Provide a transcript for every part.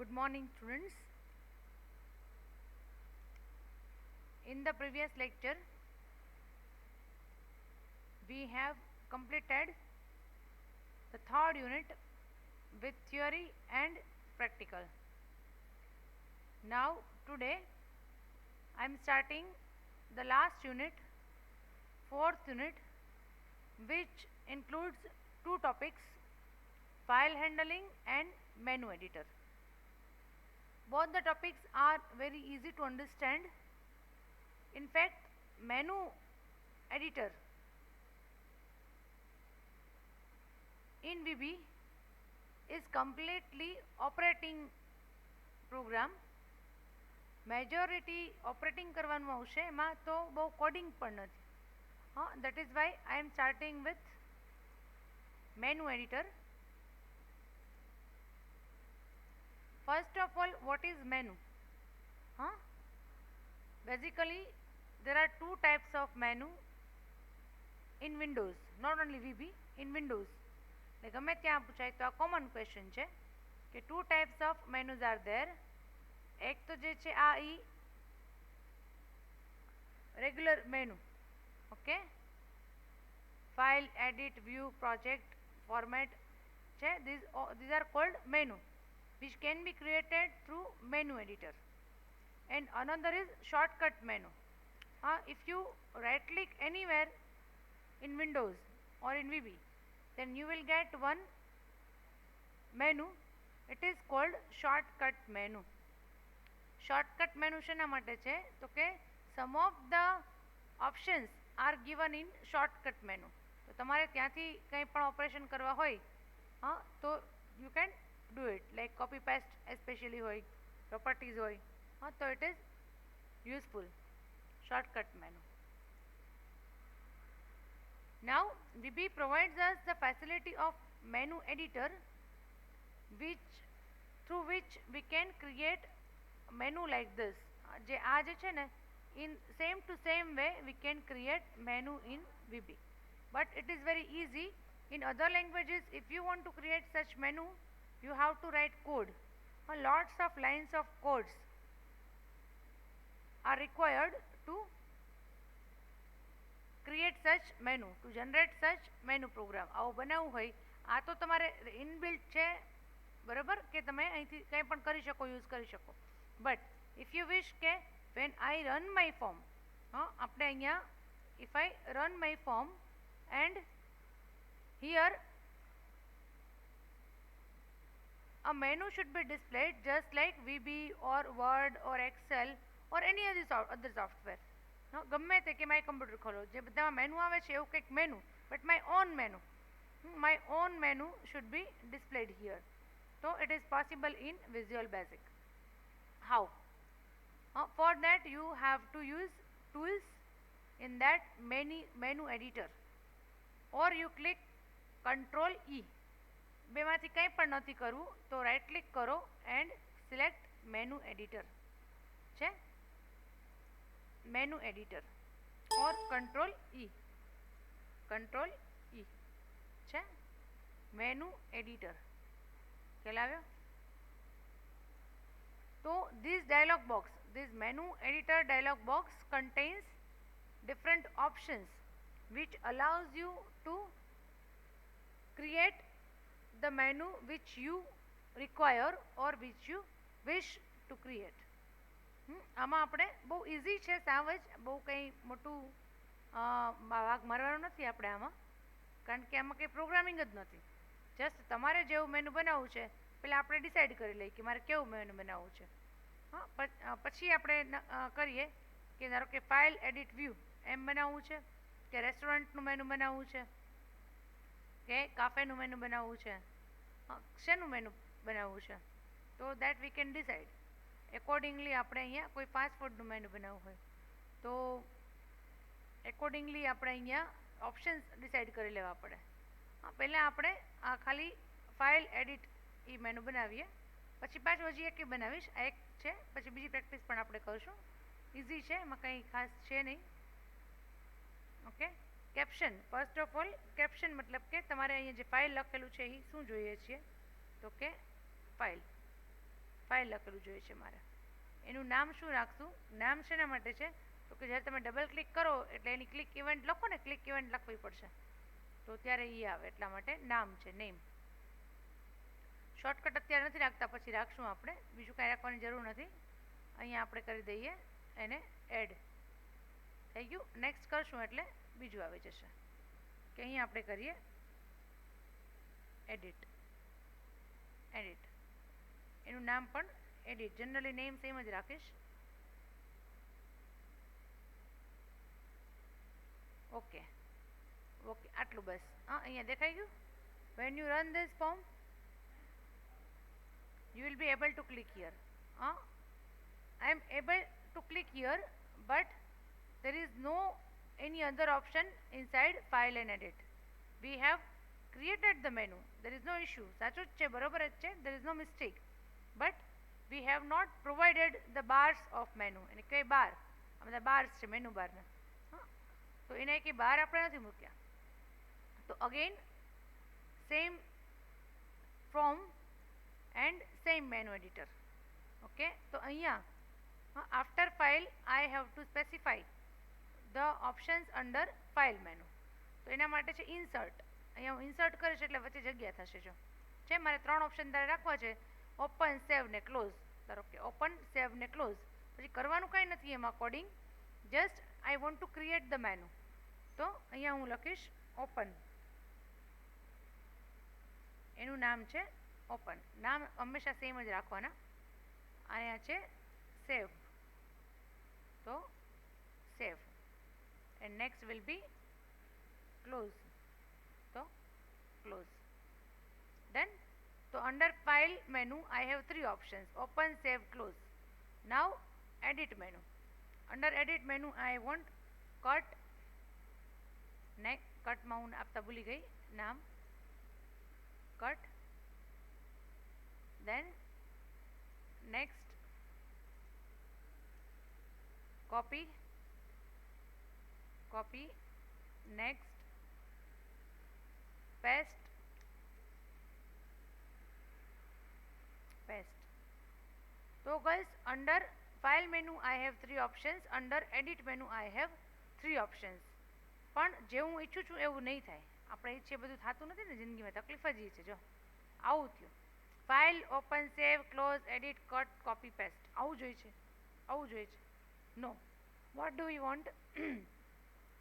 Good morning, students. In the previous lecture, we have completed the third unit with theory and practical. Now, today, I am starting the last unit, fourth unit, which includes two topics, file handling and menu editor. Both the topics are very easy to understand. In fact, menu editor in VB is completely operating program. Majority operating કરવાનું આવશે, એમાં તો બહુ coding પણ નથી. That is why I am starting with menu editor. First of all, what is menu? Basically, there are two types of menu in Windows, not only VB, in Windows. ગમે ત્યાં પૂછાય તો આ કોમન ક્વેશ્ચન છે કે two types of menus are there. એક તો જે છે આ ઈ regular menu, okay, file, edit, view, project, format છે. these are called menu which can be created through menu editor. And another is shortcut menu. If you right click anywhere in Windows or in VB, then you will get one menu. It is called shortcut menu. Shortcut menu શેના માટે છે તો કે some of the options are given in shortcut menu. તો તમારે ત્યાંથી કંઈ પણ ઓપરેશન કરવા હોય તો you can do it, like copy paste especially હોય, properties હોય, તો it is useful shortcut menu. Now VB provides us the facility of menu editor through which we can create menu like this. જે આ જે છે ને, in same to same way we can create menu in VB, but it is very easy. In other languages, if you want to create such menu, you have to write code. Lots of lines of codes are required to create such menu, to generate such menu program. આવો બનાવવું હોય, આ તો તમારે inbuilt છે, બરાબર, કે તમે અહીંથી કંઈ પણ કરી શકો, યુઝ કરી શકો. બટ ઇફ યુ વિશ કે when I run my form, આપણે અહીંયા if I run my form and here a menu should be displayed just like VB or Word or Excel or any other software. ગમે તે કે my computer ખોલો, જે બધામાં menu આવે છે એવું કંઈક menu, but my own menu should be displayed here. So it is possible in Visual Basic. How? For that you have to use tools in that menu editor, or you click Control E. બેમાંથી કંઈ પણ નથી કરવું તો right click કરો and select menu editor છે, menu editor, ઓર control ઈ છે, menu editor ખેલાવ્યો. તો this menu editor dialog box contains different options which allows you to create the menu which you require or which you wish to create. આમાં આપણે બહુ easy છે, સાવ જ બહુ કંઈ મોટું વાગ મારવાનું નથી આપણે આમાં, કારણ કે આમાં કંઈ પ્રોગ્રામિંગ જ નથી. જસ્ટ તમારે જેવું મેનુ બનાવવું છે પહેલાં આપણે ડિસાઇડ કરી લઈએ કે મારે કેવું મેનુ બનાવવું છે. પછી આપણે કરીએ કે ધારો કે ફાઇલ, એડિટ, વ્યૂ એમ બનાવવું છે, કે રેસ્ટોરન્ટનું મેનુ બનાવવું છે, કે કાફેનું મેનુ બનાવવું છે, શેનું મેનુ બનાવવું છે. તો that we can decide accordingly. આપણે અહીંયા કોઈ ફાસ્ટ ફૂડનું મેનુ બનાવવું હોય તો એકોર્ડિંગલી આપણે અહીંયા ઓપ્શન્સ ડિસાઇડ કરી લેવા પડે. પહેલાં આપણે આ ખાલી ફાઇલ, એડિટ એ મેનુ બનાવીએ, પછી પાછું હજી એક બનાવીશ, આ એક છે, પછી બીજી પ્રેક્ટિસ પણ આપણે કરશું. ઇઝી છે, એમાં કંઈ ખાસ છે નહીં. Okay. Caption, first of all caption મતલબ કે તમારે અહીંયા જે ફાઇલ લખેલું છે એ શું જોઈએ છીએ તો કે ફાઇલ ફાઇલ લખેલું જોઈએ છે મારે. એનું નામ શું રાખશું? નામ શેના માટે છે? તો કે જ્યારે તમે ડબલ ક્લિક કરો એટલે એની ક્લિક ઇવેન્ટ લખો ને, ક્લિક ઇવેન્ટ લખવી પડશે તો ત્યારે એ આવે, એટલા માટે નામ છે, નેમ. શોર્ટકટ અત્યારે નથી રાખતા, પછી રાખશું આપણે, બીજું કાંઈ રાખવાની જરૂર નથી. અહીંયા આપણે કરી દઈએ એને એડ. થઈ ગયું. નેક્સ્ટ કરશું એટલે બીજું આવી જશે કે અહીંયા આપણે કરીએ એડિટ. એડિટ એનું નામ પણ એડિટ, જનરલી નેમ સેમ જ રાખીશ. ઓકે ઓકે, આટલું બસ. હા, અહીંયા દેખાઈ ગયું. When you run this form you will be able to click here. I am able to click here, but there is no any other option inside file and edit. We have created the menu, there is no issue. સાચું જ છે, બરોબર જ છે, there is no mistake, but we have not provided the bars of menu. એને કઈ બાર? આ બધા બાર્સ છે મેનુ બારના. તો એને કે બાર આપણે નથી મૂક્યા. તો again same from and same menu editor. Okay, તો અહીંયા after file I have to specify the options under file menu. તો એના માટે છે ઇન્સર્ટ. અહીંયા હું ઇન્સર્ટ કરીશ એટલે વચ્ચે જગ્યા થશે. જો છે મારે 3 ઓપ્શન તારે રાખવા છે, ઓપન, સેવ ને ક્લોઝ. ધારો કે ઓપન, સેવ ને ક્લોઝ. પછી કરવાનું કાંઈ નથી એમાં coding, just I want to create the menu. તો અહીંયા હું લખીશ ઓપન, એનું નામ છે ઓપન. નામ હંમેશા સેમ જ રાખવાના. અહીંયા છે સેવ, તો save. And next will be close, તો ક્લોઝ. ડન. તો under file menu I have 3 options, open, save, close. Now edit menu. Under edit menu I want cut. કટમાં હું આપતા ભૂલી ગઈ નામ, cut. Then next copy, copy. Next paste, paste. So guys, under file menu I have 3 options, under edit menu I have 3 options. પણ જેવું ઈચ્છું છું એવું નહીં થાય. આપણે ઈચ્છીએ બધું થતું નથી ને જિંદગીમાં, તકલીફ જ એ છે. જો આવું થયું, file, open, save, close, edit, cut, copy, paste. આવું જોઈએ છે, આવું જોઈએ છે. No, what do you want?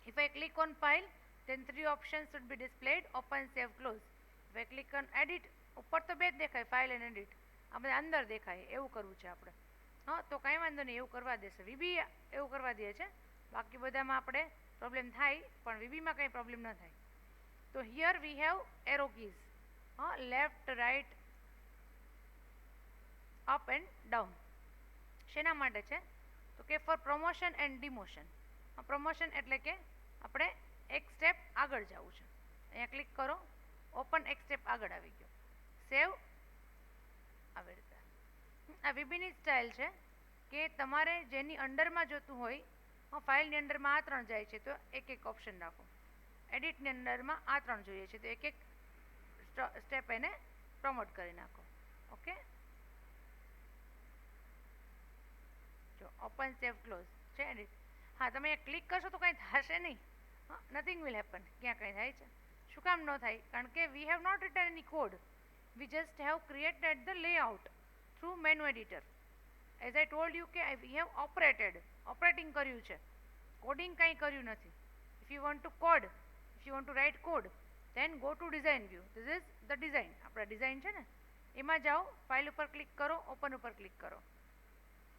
If I click on file then 3 options should be displayed, open, save, close. if I click on edit, ઉપર તો બે જ દેખાય, ફાઇલ એન્ડ એડિટ. આ બધા અંદર દેખાય, એવું કરવું છે આપણે. હા, તો કાંઈ વાંધો નહીં, એવું કરવા દેશે. વીબી એવું કરવા દે છે, બાકી બધામાં આપણે પ્રોબ્લેમ થાય, પણ વીબીમાં કંઈ પ્રોબ્લેમ ન થાય. તો here we have arrow keys, left, right, up and down. શેના માટે છે? તો કે for promotion and demotion. Promotion એટલે કે આપણે એક સ્ટેપ આગળ જવું છે. અહીંયા ક્લિક કરો, ઓપન, એક સ્ટેપ આગળ આવી ગયો. સેવ, આવી રીતે. આ વીબીની સ્ટાઇલ છે કે તમારે જેની અંડરમાં જોતું હોય, ફાઇલની અંડરમાં આ 3 જાય છે તો એક એક ઓપ્શન રાખો. એડિટની અંડરમાં આ 3 જોઈએ છે તો એક એક સ્ટેપ એને પ્રમોટ કરી નાખો. ઓકે, જો ઓપન, સેવ, ક્લોઝ છે એડિટ. હા, તમે ક્લિક કરશો તો કંઈ થશે નહીં, નથિંગ વિલ હેપન. ક્યાં કંઈ થાય છે? શું કામ ન થાય? કારણ કે we have not written any code, we just have created the layout through menu editor. As I told you કે વી હેવ ઓપરેટિંગ કર્યું છે, કોડિંગ કંઈ કર્યું નથી. If you want to code, if you want to write code, then go to design view. This is the design. આપણા design છે ને, એમાં જાઓ, ફાઇલ ઉપર ક્લિક કરો, ઓપન ઉપર ક્લિક કરો.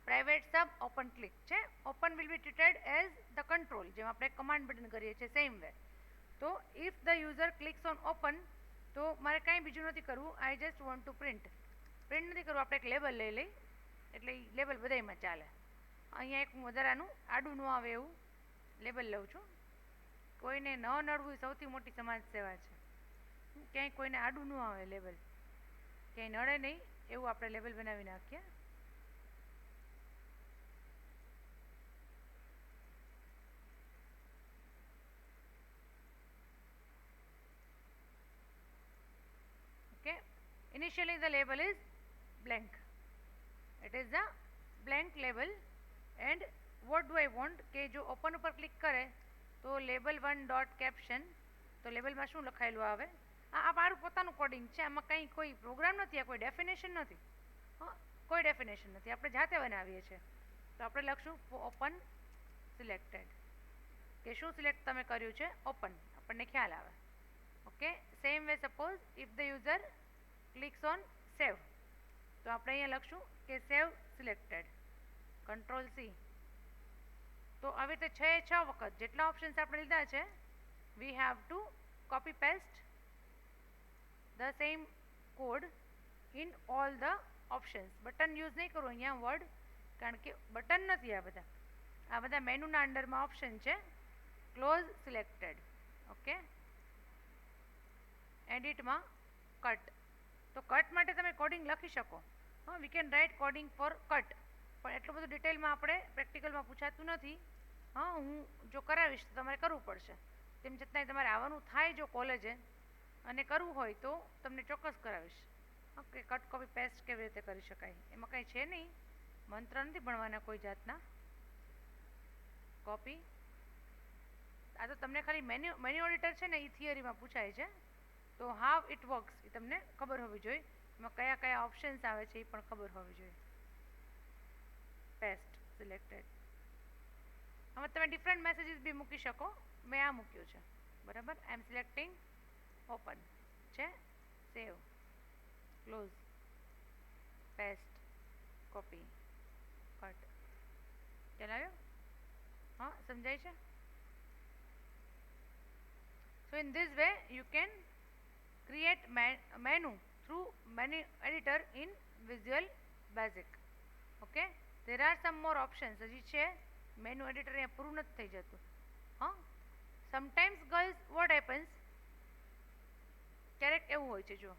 પ્રાઇવેટ સબ ઓપન ક્લિક છે. Open will be treated as the control, જેમ આપણે કમાન્ડ બટન કરીએ છીએ સેમ વે. તો if the user clicks on open, તો મારે કાંઈ બીજું નથી કરવું. I just want to print નથી કરવું. આપણે એક લેબલ લઈ લઈ, એટલે એ લેબલ બધામાં ચાલે. અહીંયા એક હું વધારાનું આડું ન આવે એવું લેબલ લઉં છું. કોઈને ન નડવું એ સૌથી મોટી સમાજ સેવા છે. ક્યાંય કોઈને આડું ન આવે લેબલ, ક્યાંય નડે નહીં એવું આપણે લેબલ બનાવી નાખીએ. Okay, initially the label is blank. It is a blank label and what do I want કે જો ઓપન ઉપર ક્લિક કરે તો લેબલ 1 ડોટ કેપ્શન તો લેબલમાં શું લખાયેલું આવે આ મારું પોતાનું કોડિંગ છે આમાં કંઈ કોઈ પ્રોગ્રામ નથી આ કોઈ ડેફિનેશન નથી કોઈ ડેફિનેશન નથી આપણે જાતે બનાવીએ છીએ તો આપણે લખશું ઓપન સિલેક્ટેડ કે શું સિલેક્ટ તમે કર્યું છે ઓપન આપણને ખ્યાલ આવે okay same way suppose if the user clicks on save તો આપણે અહીંયા લખશું કે સેવ સિલેક્ટેડ કંટ્રોલ સી તો આવી રીતે 6 વખત જેટલા ઓપ્શન્સ આપણે લીધા છે we have to copy paste the same code in all the options button use નહીં કરું અહીંયા વર્ડ કારણ કે બટન નથી આ બધા મેનુના અંડરમાં ઓપ્શન છે ક્લોઝ સિલેક્ટેડ ઓકે એડિટમાં કટ તો કટ માટે તમે કોડિંગ લખી શકો we can write coding for cut પણ એટલું બધું ડિટેલમાં આપણે પ્રેક્ટિકલમાં પૂછાતું નથી હું જો કરાવીશ તો તમારે કરવું પડશે તેમ છતાંય તમારે આવવાનું થાય જો કોલેજે અને કરવું હોય તો તમને ચોક્કસ કરાવીશ ઓકે કટ કોપી પેસ્ટ કેવી રીતે કરી શકાય એમાં કંઈ છે નહીં મંત્ર નથી ભણવાના કોઈ જાતના કોપી આ તો તમને ખાલી મેન્યુ એડિટર છે ને એ થિયરીમાં પૂછાય છે તો હાવ ઇટ વર્ક્સ એ તમને ખબર હોવી જોઈએ એમાં કયા કયા ઓપ્શન્સ આવે છે એ પણ ખબર હોવી જોઈએ પેસ્ટ સિલેક્ટેડ હવે તમે ડિફરન્ટ મેસેજીસ બી મૂકી શકો મેં આ મૂક્યું છે બરાબર આઈ એમ સિલેક્ટિંગ ઓપન છે સેવ ક્લોઝ પેસ્ટ કોપી કટ ચલાવ્યો હા સમજાય છે so in this way you can create menu through menu editor in Visual Basic okay there are some more options હજી છે મેનુ એડિટર અહીંયા પૂરું નથી થઈ જતું સમટાઈમ્સ ગર્લ્સ વોટ હેપન્સ ક્યારેક એવું હોય છે જો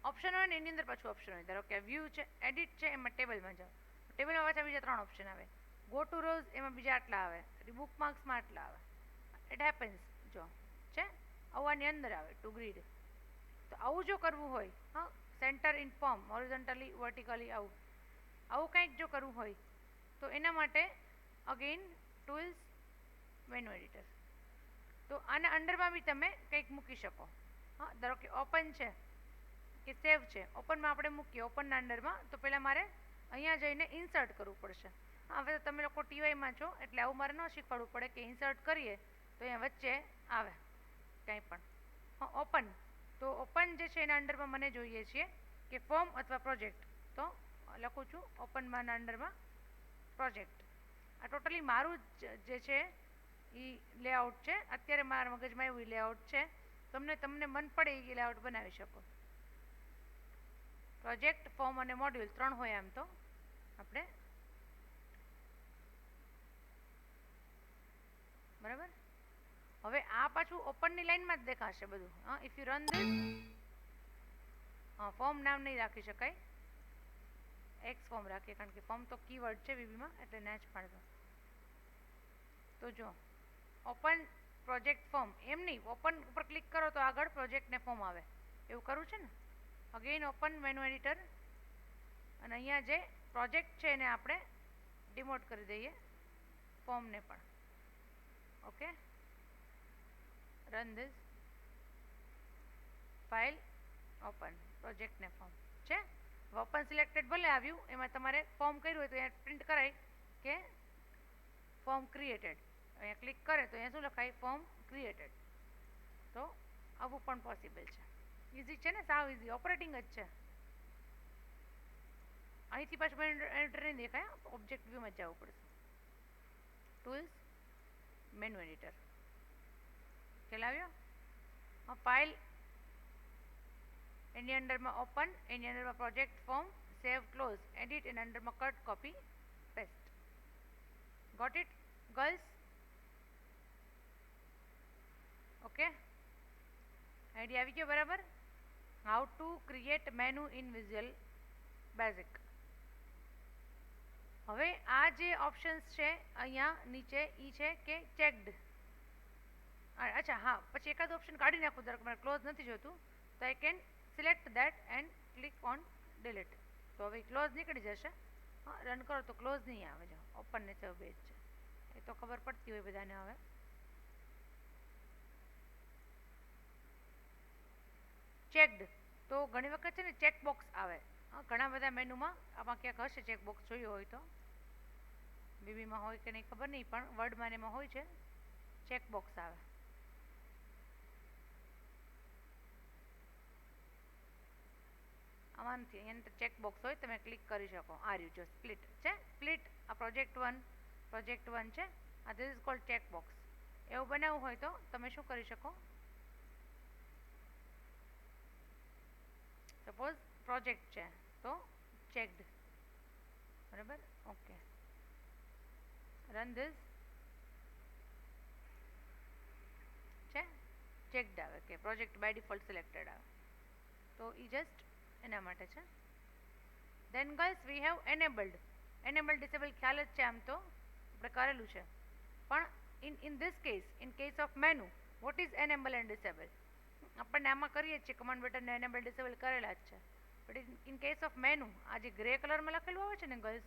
ઓપ્શન હોય ને એની અંદર પાછું ઓપ્શન હોય ધારો કે વ્યૂ છે એડિટ છે એમાં ટેબલમાં જાઓ ટેબલમાં પાછા બીજા 3 ઓપ્શન આવે ગો ટુ રોઝ એમાં બીજા આટલા આવે બુક માર્ક્સમાં આટલા આવે ઇટ હેપન્સ જો છે આવું આની અંદર આવે ટુ ગ્રીડ તો આવું જો કરવું હોય centre in form horizontally vertically આવું કંઈક જો કરવું હોય તો એના માટે અગેન ટૂલ્સ મેનુ એડિટર તો આના અંડરમાં બી તમે કંઈક મૂકી શકો ધારો કે ઓપન છે કે સેવ છે ઓપનમાં આપણે મૂકીએ ઓપનના અંડરમાં તો પહેલાં મારે અહીંયા જઈને ઇન્સર્ટ કરવું પડશે હવે તો તમે લોકો ટીવાયમાં છો એટલે આવું મારે ન શીખવાડવું પડે કે ઇન્સર્ટ કરીએ તો અહીંયા વચ્ચે આવે કંઈ પણ ઓપન તો ઓપન જે છે એના અંડરમાં મને જોઈએ છીએ કે ફોર્મ અથવા પ્રોજેક્ટ તો લખું છું ઓપનમાંના અંડરમાં પ્રોજેક્ટ આ ટોટલી મારું જે છે એ લેઆઉટ છે અત્યારે મારા મગજમાં એવું લેઆઉટ છે તમને મન પડે એ લેઆઉટ બનાવી શકો પ્રોજેક્ટ ફોર્મ અને મોડ્યુલ 3 હોય આમ તો આપણે બરાબર હવે આ પાછું ઓપનની લાઈનમાં જ દેખાશે બધું if you run this form નામ નહીં રાખી શકાય એક્સ ફોર્મ રાખીએ કારણ કે ફોર્મ તો કીવર્ડ છે વીબીમાં એટલે ના જ પાડતો તો જો ઓપન પ્રોજેક્ટ ફોર્મ એમ નહીં ઓપન ઉપર ક્લિક કરો તો આગળ પ્રોજેક્ટ ને ફોર્મ આવે એવું કરવું છે ને અગેન ઓપન મેનુ એડિટર અને અહીંયા જે પ્રોજેક્ટ છે એને આપણે ડિમોટ કરી દઈએ ફોર્મને પણ okay run this file open project ને ફોર્મ છે ઓપન સિલેક્ટેડ ભલે આવ્યું એમાં તમારે ફોર્મ કર્યું હોય તો અહીંયા પ્રિન્ટ કરાય કે ફોર્મ ક્રિએટેડ અહીંયા ક્લિક કરે તો અહીંયા શું લખાય ફોર્મ ક્રિએટેડ તો આવું પણ પોસિબલ છે ઇઝી છે ને સાવ ઇઝી ઓપરેટિંગ જ છે અહીંથી પાછું એડિટર નહીં દેખાય ઓબ્જેક્ટ વ્યૂમાં જવું પડશે ટૂલ્સ મેનુ એડિટર ચલાવ્યો ફાઇલ એની અંડરમાં ઓપન એની અંડરમાં project form save close edit એની અંડરમાં cut copy paste got it girls okay idea આવી ગયો બરાબર how to create menu in Visual Basic હવે આ જે ઓપ્શન્સ છે અહીંયા નીચે ઈ છે કે ચેકડ અચ્છા હા પછી એકાદ ઓપ્શન કાઢી નાખું ધારો કે મારે ક્લોઝ નથી જોતું તો I can select that and click on delete તો તો હવે ક્લોઝ નીકળી જશે. હા, રન કરો તો ક્લોઝ નહીં આવે. જો ઓપન ને સેવ બેઝ છે, એ તો ખબર પડતી હોય બધાને. હવે ચેકડ, તો ઘણી વખત છે ને ચેકબોક્સ આવે. હા, ઘણા બધા મેનુમાં આમાં ક્યાંક હશે ચેકબોક્સ, જોયું હોય તો. બીબીમાં હોય કે નહીં ખબર નહીં, પણ વર્ડમાં એમાં હોય છે, ચેકબોક્સ આવે. આમાંથી અહીંયા તો ચેકબોક્સ હોય, તમે ક્લિક કરી શકો. આ રહ્યું જો સ્પ્લિટ છે, સ્પ્લિટ આ પ્રોજેક્ટ 1 છે. આ ધીસ ઇઝ કોલ્ડ ચેકબોક્સ. એવું બનાવવું હોય તો તમે શું કરી શકો, સપોઝ પ્રોજેક્ટ છે તો ચેકડ, બરાબર. ઓકે, રન ધીસ છે, ચેકડ આવે કે પ્રોજેક્ટ બાય ડિફોલ્ટ સિલેક્ટેડ આવે, તો એ જસ્ટ એના માટે છે. Then girls we have enabled disable ખ્યાલ જ છે, આમ તો આપણે કરેલું છે. પણ in this case, in case of menu, what is enable and disable? આપણને આમાં કરીએ છીએ કમાન્ડ બટનને એનેબલ ડિસેબલ કરેલા જ છે. But in case of menu, આ જે ગ્રે કલરમાં લખેલું આવે છે ને girls,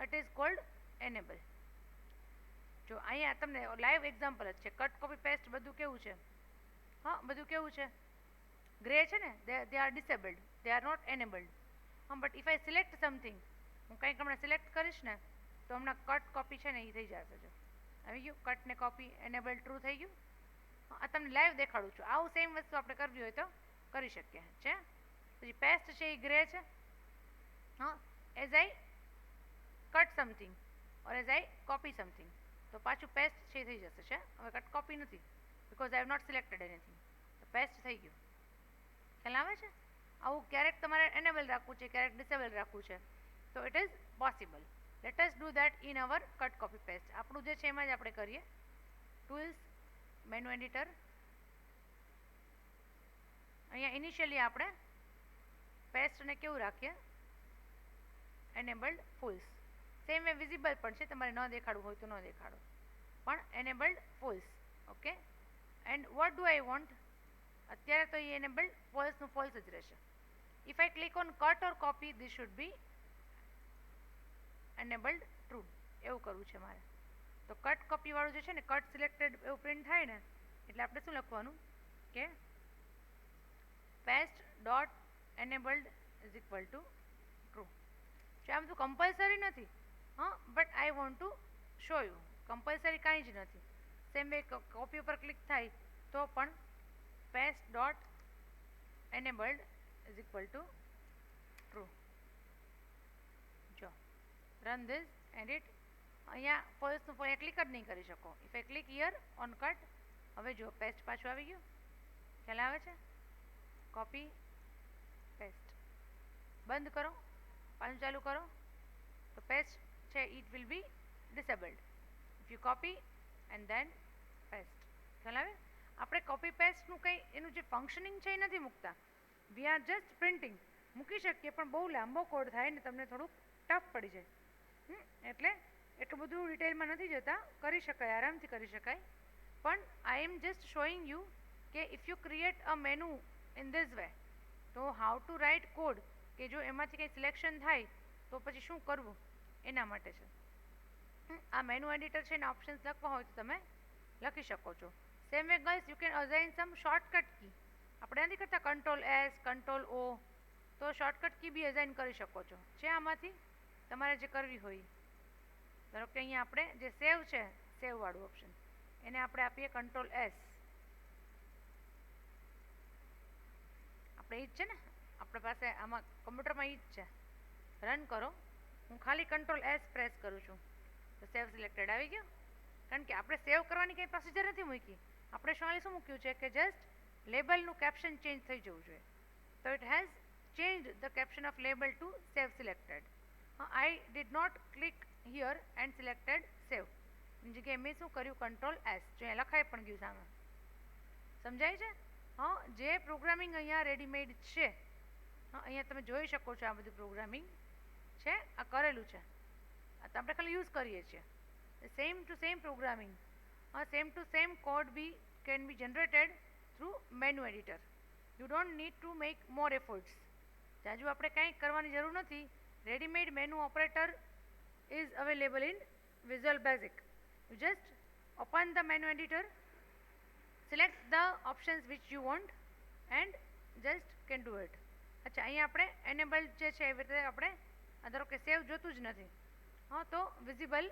it is called enable. જો અહીંયા તમને લાઈવ એક્ઝામ્પલ જ છે, કટ કોપી પેસ્ટ બધું કેવું છે. હા, બધું કેવું છે, ગ્રે છે ને, they are disabled, they are not enabled. હા, but if I select something, હું કંઈક હમણાં સિલેક્ટ કરીશ ને, તો હમણાં કટ કોપી છે ને એ થઈ જશે. જો આવી ગયું, કટ ને કોપી એનેબલ ટ્રુ થઈ ગયું. આ તમને લાઈવ દેખાડું છું. આવું સેમ વસ્તુ આપણે કરવી હોય તો કરી શકીએ છે. પછી પેસ્ટ છે એ ગ્રે છે. હા, as I cut something or as I copy something, તો પાછું પેસ્ટ છે થઈ જશે. છે હવે કટ કોપી નથી, because I have not selected anything, તો પેસ્ટ થઈ ગયું. ખ્યાલ આવે છે? આવું ક્યારેક તમારે એનેબલ રાખવું છે, ક્યારેક ડિસેબલ રાખવું છે, તો it is possible. Let us do that in our cut copy paste. આપણું જે છે એમાં જ આપણે કરીએ. Tools, menu editor. અહીંયા ઇનિશિયલી આપણે પેસ્ટને કેવું રાખીએ, enabled false. Same way visible પણ છે, તમારે ન દેખાડવું હોય તો ન દેખાડો, પણ enabled fools. Okay, and what do I want? અત્યારે તો એ એનેબલ્ડ ફોલ્સનું ફોલ્સ જ રહેશે. If I click on cut or copy, this should be enabled true. એવું કરવું છે મારે. તો કટ કોપી વાળું જે છે ને, કટ સિલેક્ટેડ એવું પ્રિન્ટ થાય ને, એટલે આપણે શું લખવાનું કે paste dot enabled is equal to true. જે આમ તો કમ્પલસરી નથી. હા, but I want to show you, compulsory કાંઈ જ નથી. સેમ વે કોપી ઉપર ક્લિક થાય તો પણ paste dot enabled is equal to true. જો રન ધીસ એડિટ. અહીંયા ફોલ્સનું ફોલ ક્લિક જ નહીં કરી શકો. If I click here on cut, હવે જો પેસ્ટ પાછું આવી ગયું. ખ્યાલ આવે છે? કોપી પેસ્ટ, બંધ કરો, પાછું ચાલુ કરો, તો પેસ્ટ છે it will be disabled. If you copy and then paste. ખ્યાલ આવે? આપણે કોપી પેસ્ટનું કંઈ એનું જે ફંક્શનિંગ છે એ નથી મૂકતા. We are just printing. મૂકી શકીએ, પણ બહુ લાંબો કોડ થાય ને તમને થોડુંક ટફ પડી જાય. એટલે એટલું બધું ડિટેલમાં નથી જતા. કરી શકાય, આરામથી કરી શકાય. પણ આઈ એમ જસ્ટ શોઈંગ યુ કે if you create a menu in this way, તો હાઉ ટુ રાઇટ કોડ, કે જો એમાંથી કંઈ સિલેક્શન થાય તો પછી શું કરવું, એના માટે છે. આ મેનુ એડિટર છે ને, ઓપ્શન્સ લખવા હોય તો તમે લખી શકો છો. Same way girls, you can assign some shortcut key. આપણે નથી કરતા કંટ્રોલ એસ, કંટ્રોલ ઓ, તો શોર્ટકટ કી બી અસાઇન કરી શકો છો. છે આમાંથી તમારે જે કરવી હોય. ધારો કે અહીંયા આપણે જે સેવ છે, સેવ વાળું ઓપ્શન, એને આપણે આપીએ કંટ્રોલ એસ. આપણે એ જ છે ને, આપણી પાસે આમાં કમ્પ્યુટરમાં એ જ છે. રન કરો, હું ખાલી કંટ્રોલ એસ પ્રેસ કરું છું તો સેવ સિલેક્ટેડ આવી ગયો. કારણ કે આપણે સેવ કરવાની કંઈ પ્રોસિજર નથી મૂકી. આપણે શું મૂક્યું છે કે જસ્ટ લેબલનું કેપ્શન ચેન્જ થઈ જવું જોઈએ. તો it has change the caption of label to save selected. I did not click here and selected save. એની જગ્યાએ મેં શું કર્યું, કંટ્રોલ એસ. જો અહીંયા લખાઈ પણ ગયું સામે. સમજાય છે? હા, જે પ્રોગ્રામિંગ અહીંયા રેડીમેડ છે, હા અહીંયા તમે જોઈ શકો છો. આ બધું પ્રોગ્રામિંગ છે, આ કરેલું છે. આ તો આપણે ખાલી યુઝ કરીએ છીએ. Same to same programming, same to same code be can be generated through menu editor. You don't need to make more efforts. જાજુ આપણે કાંઈ કરવાની જરૂર નથી. ready-made menu operator is available in Visual Basic. You just open the menu editor, select the options which you want and just can do it. અચ્છા, અહીંયા આપણે enabled જે છે એવી રીતે આપણે ધારો કે સેવ જોતું જ નથી, હા તો વિઝિબલ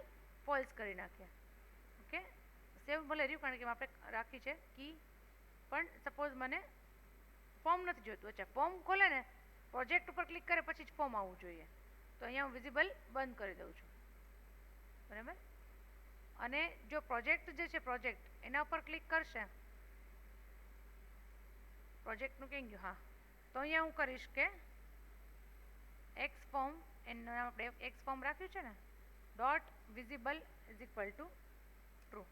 ફોલ્સ કરી નાખ્યા. ઓકે, સેવ ભલે રહ્યું કારણ કે આપણે રાખી છે કી, પણ સપોઝ મને ફોર્મ નથી જોઈતું. અચ્છા, ફોર્મ ખોલે ને પ્રોજેક્ટ ઉપર ક્લિક કરે પછી જ ફોર્મ આવવું જોઈએ, તો અહીંયા હું વિઝિબલ બંધ કરી દઉં છું. બરાબર. અને જો પ્રોજેક્ટ જે છે પ્રોજેક્ટ એના ઉપર ક્લિક કરશે, પ્રોજેક્ટનું ક્યાં ગયું, હા, તો અહીંયા હું કરીશ કે એક્સ ફોર્મ, એનું નામ આપણે એક્સ ફોર્મ રાખ્યું છે ને, dot visible is equal to true.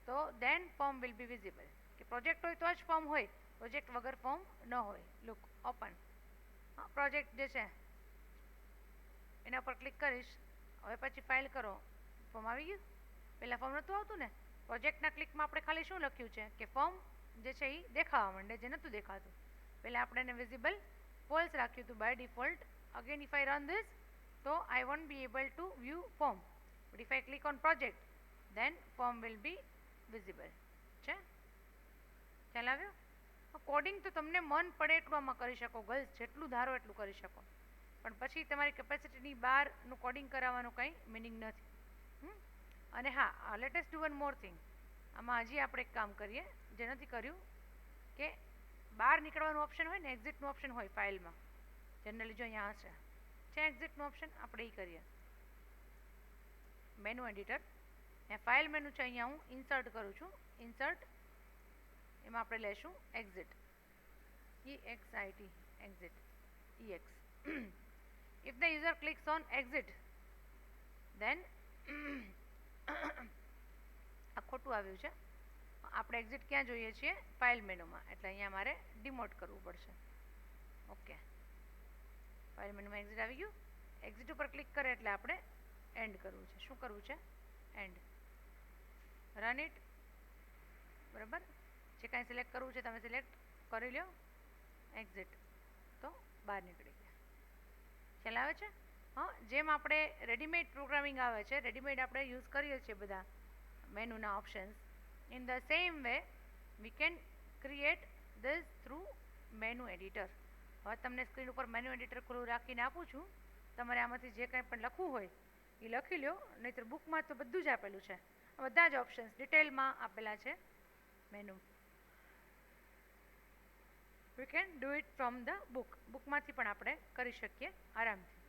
તો દેન ફોર્મ વિલ બી વિઝિબલ. કે પ્રોજેક્ટ હોય તો જ ફોર્મ હોય, પ્રોજેક્ટ વગર ફોર્મ ન હોય. લુક ઓપન, હા પ્રોજેક્ટ જે છે એના પર ક્લિક કરીશ. હવે પછી ફાઇલ કરો, ફોર્મ આવી ગયું. પહેલાં ફોર્મ નહોતું આવતું ને, પ્રોજેક્ટના ક્લિકમાં આપણે ખાલી શું લખ્યું છે કે ફોર્મ જે છે એ દેખાવા માંડે, જે નહોતું દેખાતું. પહેલાં આપણે એને વિઝિબલ ફોલ્સ રાખ્યું હતું by default. Again if I run this, તો I won't be able to view form, but if I click on project then form will be visible. છે ખ્યાલ આવ્યો? કોડિંગ તો તમને મન પડે એટલું આમાં કરી શકો ગર્લ્સ, જેટલું ધારો એટલું કરી શકો, પણ પછી તમારી કેપેસિટીની બહારનું કોડિંગ કરાવવાનું કંઈ મિનિંગ નથી. અને હા, latest do one more thing. આમાં હજી આપણે એક કામ કરીએ જે નથી કર્યું, કે બહાર નીકળવાનું ઓપ્શન હોય ને, એક્ઝિટનું ઓપ્શન હોય ફાઇલમાં, જનરલી જો અહીંયા હશે છે એક્ઝિટનું ઓપ્શન, આપણે એ કરીએ. મેનુ એડિટર, ફાઇલ મેનુ છે, અહીંયા હું ઇન્સર્ટ કરું છું. ઇન્સર્ટ, એમાં આપણે લેશું exit, EXIT, exit, EX. If the user clicks on exit, then આ ખોટું આવ્યું છે. આપણે એક્ઝિટ ક્યાં જોઈએ છીએ? ફાઇલ મેનુમાં, એટલે અહીંયા મારે ડિમોટ કરવું પડશે. ઓકે, ફાઇલ મેનુમાં એક્ઝિટ આવી ગયું. એક્ઝિટ ઉપર ક્લિક કરે એટલે આપણે એન્ડ કરવું છે. શું કરવું છે? એન્ડ. Run it. બરાબર, જે કાંઈ સિલેક્ટ કરવું છે તમે સિલેક્ટ કરી લો. એક્ઝિટ, તો બહાર નીકળી ગયા. ખ્યાલ આવે છે? હા, જેમ આપણે રેડીમેડ પ્રોગ્રામિંગ આવે છે, રેડીમેડ આપણે યુઝ કરીએ છીએ બધા મેનુના options, in the same way we can create this through menu editor. હવે તમને સ્ક્રીન ઉપર મેનુ એડિટર ખુલ્લું રાખીને આપું છું, તમારે આમાંથી જે કંઈ પણ લખવું હોય એ લખી લો, નહીંતર બુકમાં તો બધું જ આપેલું છે, બધા જ ઓપ્શન્સ ડિટેલમાં આપેલા છે menu. We can do it from the book, બુકમાંથી પણ આપણે કરી શકીએ આરામથી.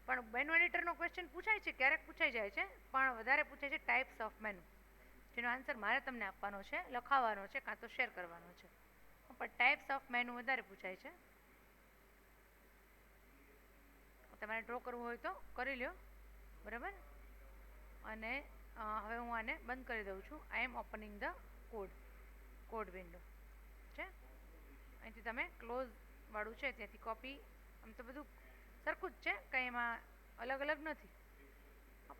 પણ મેનુ એડિટરનો ક્વેશ્ચન પૂછાય છે, ક્યારેક પૂછાઈ જાય છે, પણ વધારે પૂછાય છે ટાઈપ્સ ઓફ મેનુ, જેનો આન્સર મારે તમને આપવાનો છે, લખાવવાનો છે, કાં તો શેર કરવાનો છે. પણ ટાઈપ્સ ઓફ મેનુ વધારે પૂછાય છે. તમારે ડ્રો કરવું હોય તો કરી લો. બરાબર. અને હવે હું આને બંધ કરી દઉં છું. આઈ એમ ઓપનિંગ ધ કોડ વિન્ડો છે. અહીંથી તમે ક્લોઝ વાળું છે ત્યાંથી કોપી, આમ તો બધું સરખું જ છે, કંઈ એમાં અલગ અલગ નથી,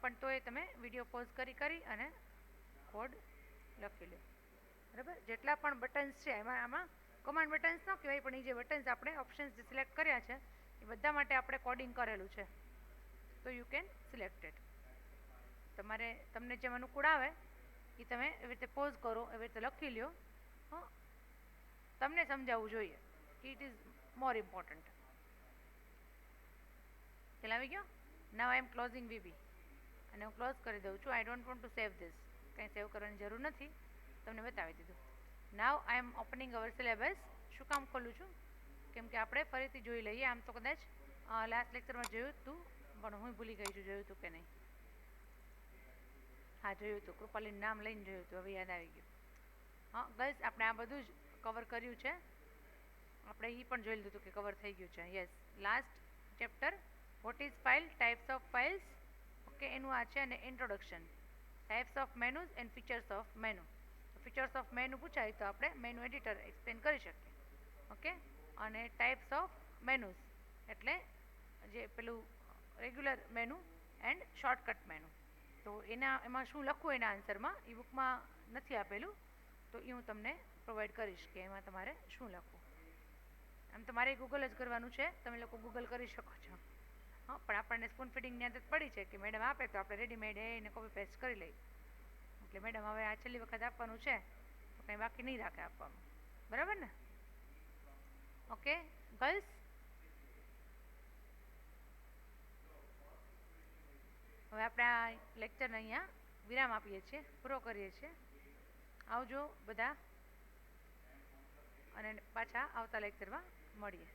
પણ તો એ તમે વિડીયો પોઝ કરી અને કોડ લખી લો. બરાબર. જેટલા પણ બટન્સ છે આમાં કમાન્ડ બટન્સ ન કહેવાય, પણ એ જે બટન્સ આપણે ઓપ્શન્સ જે સિલેક્ટ કર્યા છે એ બધા માટે આપણે કોડિંગ કરેલું છે, તો યુ કેન સિલેક્ટ ઇટ. તમને જેમ અનુકૂળ આવે એ તમે એવી રીતે પોઝ કરો, એવી રીતે લખી લ્યો. હા, તમને સમજાવવું જોઈએ કે ઇટ ઇઝ મોર ઇમ્પોર્ટન્ટ. ખ્યાલ આવી ગયો? નાવ આઈ એમ ક્લોઝિંગ VB અને હું ક્લોઝ કરી દઉં છું. I don't want to save this, કંઈ સેવ કરવાની જરૂર નથી, તમને બતાવી દીધું. નાવ આઈ એમ ઓપનિંગ અવર સિલેબસ. શું કામ ખોલું છું? કેમ કે આપણે ફરીથી જોઈ લઈએ. આમ તો કદાચ લાસ્ટ લેક્ચરમાં જોયું હતું, પણ હું ભૂલી ગઈ છું જોયું હતું કે નહીં. હા, જોયું હતું, કૃપાલીનું નામ લઈને જોયું હતું, હવે યાદ આવી ગયું. હા ગર્લ્સ, આપણે આ બધું જ કવર કર્યું છે. આપણે એ પણ જોઈ લીધું હતું કે કવર થઈ ગયું છે. Yes, last chapter what is file, types of files, okay, એનું આ છે. અને introduction, types of menus and features of menu. Features of menu પૂછાય તો આપણે મેનુ એડિટર એક્સપ્લેન કરી શકીએ. ઓકે, અને ટાઈપ્સ ઓફ મેનુઝ એટલે જે પેલું regular menu and shortcut menu. તો એમાં શું લખવું એના આન્સરમાં, એ બુકમાં નથી આપેલું, તો એ હું તમને પ્રોવાઈડ કરીશ કે એમાં તમારે શું લખવું. આમ તો મારે ગૂગલ જ કરવાનું છે, તમે લોકો ગૂગલ કરી શકો છો. હા, પણ આપણને સ્પૂન ફીડિંગની આદત પડી છે કે મેડમ આપે તો આપણે રેડીમેડ એને કોપી પેસ્ટ કરી લઈએ. એટલે મેડમ હવે આ છેલ્લી વખત આપવાનું છે તો કંઈ બાકી નહીં રાખે આપવાનું. બરાબર ને? ઓકે ગર્લ્સ, હવે આપણે આ લેક્ચરને અહીંયા વિરામ આપીએ છીએ, પૂરો કરીએ છીએ. આવજો બધા, અને પાછા આવતા લેક્ચરમાં મળીએ.